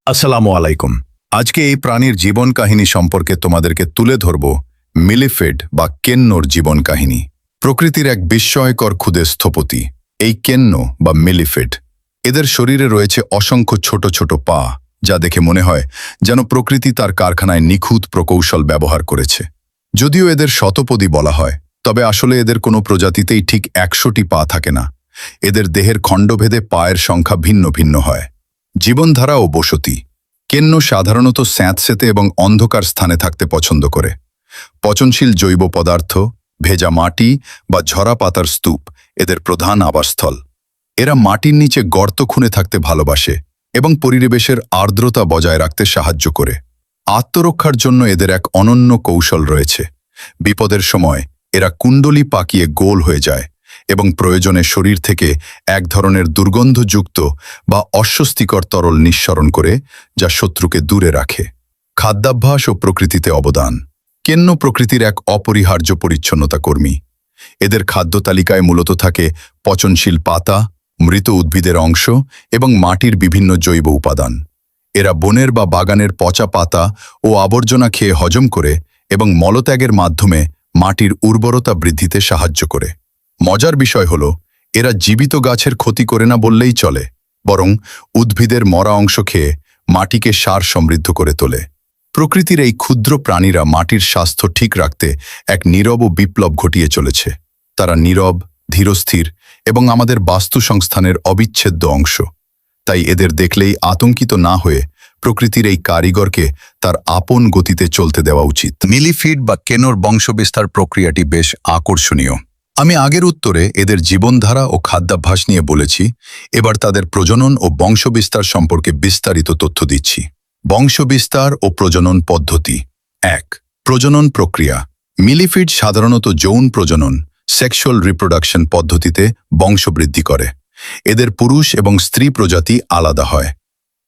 আসসালামু আলাইকুম। আজকে এই প্রাণীর জীবন কাহিনী সম্পর্কে তোমাদেরকে তুলে ধরব মিলিফিড বা কেন্নোর জীবন কাহিনী। প্রকৃতির এক বিস্ময়কর ক্ষুদে স্থপতি এই কেন্ন বা মিলিফিড। এদের শরীরে রয়েছে অসংখ্য ছোট ছোট পা, যা দেখে মনে হয় যেন প্রকৃতি তার কারখানায় নিখুঁত প্রকৌশল ব্যবহার করেছে। যদিও এদের শতপদী বলা হয়, তবে আসলে এদের কোনো প্রজাতিতেই ঠিক 100টি পা থাকে না। এদের দেহের খণ্ডভেদে পায়ের সংখ্যা ভিন্ন ভিন্ন হয়। জীবনধারা ও বসতি। কেন্ন সাধারণত স্যাঁতসেঁতে এবং অন্ধকার স্থানে থাকতে পছন্দ করে। পচনশীল জৈব পদার্থ, ভেজা মাটি বা ঝরা পাতার স্তূপ এদের প্রধান আবাসস্থল। এরা মাটির নিচে গর্ত খুঁড়ে থাকতে ভালোবাসে এবং পরিবেশের আর্দ্রতা বজায় রাখতে সাহায্য করে। আত্মরক্ষার জন্য এদের এক অনন্য কৌশল রয়েছে। বিপদের সময় এরা কুণ্ডলী পাকিয়ে গোল হয়ে যায় এবং প্রয়োজনে শরীর থেকে এক ধরনের দুর্গন্ধযুক্ত বা অস্বস্তিকর তরল নিঃসরণ করে, যা শত্রুকে দূরে রাখে। খাদ্যাভ্যাস ও প্রকৃতিতে অবদান। কেন্ন প্রকৃতির এক অপরিহার্য পরিচ্ছন্নতা কর্মী। এদের খাদ্য তালিকায় মূলত থাকে পচনশীল পাতা, মৃত উদ্ভিদের অংশ এবং মাটির বিভিন্ন জৈব উপাদান। এরা বনের বা বাগানের পচা পাতা ও আবর্জনা খেয়ে হজম করে এবং মলত্যাগের মাধ্যমে মাটির উর্বরতা বৃদ্ধিতে সাহায্য করে। মজার বিষয় হল, এরা জীবিত গাছের ক্ষতি করে না বললেই চলে, বরং উদ্ভিদের মরা অংশ খেয়ে মাটিকে সার সমৃদ্ধ করে তোলে। প্রকৃতির এই ক্ষুদ্র প্রাণীরা মাটির স্বাস্থ্য ঠিক রাখতে এক নীরব ও বিপ্লব ঘটিয়ে চলেছে। তারা নীরব, ধীরস্থির এবং আমাদের বাস্তুসংস্থানের অবিচ্ছেদ্য অংশ। তাই এদের দেখলেই আতঙ্কিত না হয়ে প্রকৃতির এই কারিগরকে তার আপন গতিতে চলতে দেওয়া উচিত। মিলিফিড বা কেনোর বংশবিস্তার প্রক্রিয়াটি বেশ আকর্ষণীয়। আমি আগের উত্তরে এদের জীবনধারা ও খাদ্যাভ্যাস নিয়ে বলেছি। এবার তাদের প্রজনন ও বংশবিস্তার সম্পর্কে বিস্তারিত তথ্য দিচ্ছি। বংশবিস্তার ও প্রজনন পদ্ধতি। 1. প্রজনন প্রক্রিয়া। মিলিফিড সাধারণত যৌন প্রজনন, সেক্সুয়াল রিপ্রোডাকশন পদ্ধতিতে বংশবৃদ্ধি করে। এদের পুরুষ এবং স্ত্রী প্রজাতি আলাদা হয়।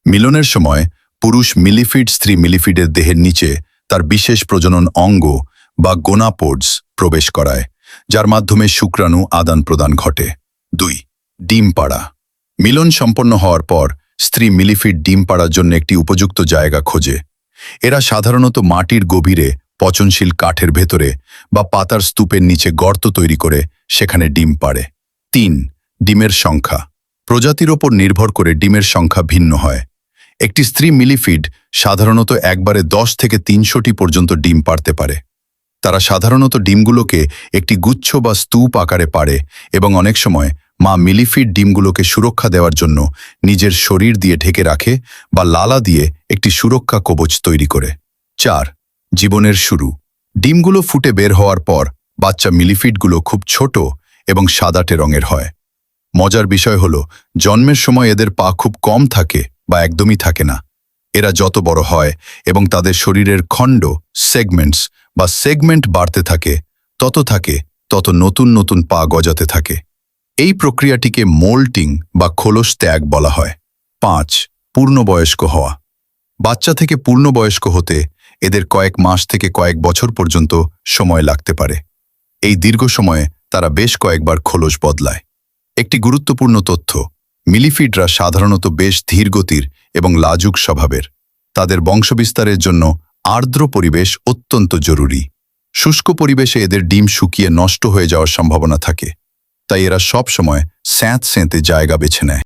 মিলনের সময় পুরুষ মিলিফিড স্ত্রী মিলিফিডের দেহের নিচে তার বিশেষ প্রজনন অঙ্গ বা গোনাপোডস প্রবেশ করায়, যার মাধ্যমে শুক্রাণু আদান প্রদান ঘটে। 2. ডিম পাড়া। মিলন সম্পন্ন হওয়ার পর স্ত্রী মিলিফিড ডিম পাড়ার জন্য একটি উপযুক্ত জায়গা খোঁজে। এরা সাধারণত মাটির গভীরে পচনশীল কাঠের ভেতরে বা পাতার স্তূপের নিচে গর্ত তৈরি করে সেখানে ডিম পাড়ে। 3. ডিমের সংখ্যা। প্রজাতির ওপর নির্ভর করে ডিমের সংখ্যা ভিন্ন হয়। একটি স্ত্রী মিলিফিড সাধারণত একবারে 10 থেকে 300টি পর্যন্ত ডিম পাড়তে পারে। তারা সাধারণত ডিমগুলোকে একটি গুচ্ছ বা স্তূপ আকারে পাড়ে এবং অনেক সময় মা মিলিফিড ডিমগুলোকে সুরক্ষা দেওয়ার জন্য নিজের শরীর দিয়ে ঢেকে রাখে বা লালা দিয়ে একটি সুরক্ষা কবচ তৈরি করে। 4. জীবনের শুরু। ডিমগুলো ফুটে বের হওয়ার পর বাচ্চা মিলিফিডগুলো খুব ছোট এবং সাদাটে রঙের হয়। মজার বিষয় হল, জন্মের সময় এদের পা খুব কম থাকে বা একদমই থাকে না। এরা যত বড় হয় এবং তাদের শরীরের খণ্ড সেগমেন্ট বাড়তে থাকে, তত নতুন নতুন পা গজাতে থাকে। এই প্রক্রিয়াটিকে মোল্টিং বা খোলস ত্যাগ বলা হয়। 5. পূর্ণবয়স্ক হওয়া। বাচ্চা থেকে পূর্ণবয়স্ক হতে এদের কয়েক মাস থেকে কয়েক বছর পর্যন্ত সময় লাগতে পারে। এই দীর্ঘ সময়ে তারা বেশ কয়েকবার খোলস বদলায়। একটি গুরুত্বপূর্ণ তথ্য, মিলিফিডরা সাধারণত বেশ ধীরগতির এবং লাজুক স্বভাবের। তাদের বংশবিস্তারের জন্য আর্দ্র পরিবেশ অত্যন্ত জরুরি। শুষ্ক পরিবেশে এদের ডিম শুকিয়ে নষ্ট হয়ে যাওয়ার সম্ভাবনা থাকে, তাই এরা সব সময় স্যাঁতসেঁতে জায়গা বেছে নেয়।